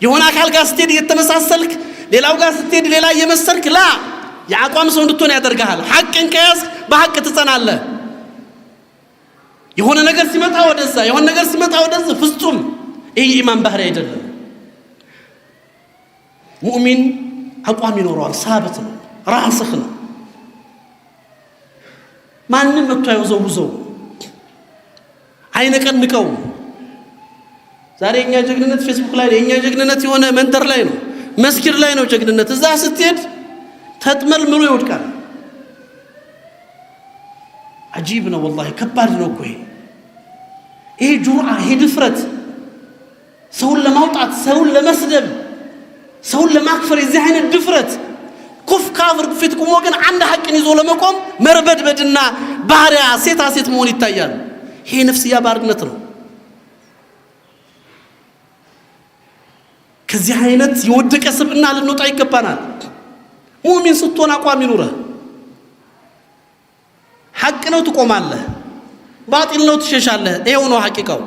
የሆነ አካል ጋር ስትሄድ እየተመሳሰልክ ሌላው ጋር ስትሄድ ሌላ እየመሰልክ ላ የአቋም ሰው እንድትሆን ያደርግሃል። ሐቅን ከያዝክ በሐቅ ትጸናለህ። የሆነ ነገር ሲመጣ ወደዛ የሆነ ነገር ሲመጣ ወደዛ ፍጹም ይሄ ኢማን ባህሪ አይደለም። ሙእሚን አቋም ይኖረዋል። ሳብት ነው፣ ራስህ ነው። ማንም መጥቶ አይወዘውዘው፣ አይነቀንቀው። ዛሬ የኛ ጀግንነት ፌስቡክ ላይ ነው፣ የኛ ጀግንነት የሆነ መንደር ላይ ነው፣ መስጊድ ላይ ነው ጀግንነት። እዛ ስትሄድ ተጥመልምሎ ይወድቃል። አጂብ ነው ወላሂ፣ ከባድ ነው እኮ ይሄ ጁርአ፣ ይሄ ድፍረት፣ ሰውን ለማውጣት፣ ሰውን ለመስደብ፣ ሰውን ለማክፈር፣ የዚህ አይነት ድፍረት ኩፍ ካፍር ፊት ቆሞ ግን አንድ ሐቅን ይዞ ለመቆም መርበድበድና ባህሪያ ሴታ ሴት መሆን ይታያል። ይሄ ነፍስያ ባርነት ነው። ከዚህ አይነት የወደቀ ስብዕና ልንወጣ ይገባናል። ሙእሚን ስትሆን አቋም ይኑርህ። ሐቅ ነው ትቆማለህ፣ ባጢል ነው ትሸሻለህ። ይሄው ነው ሐቂቃው።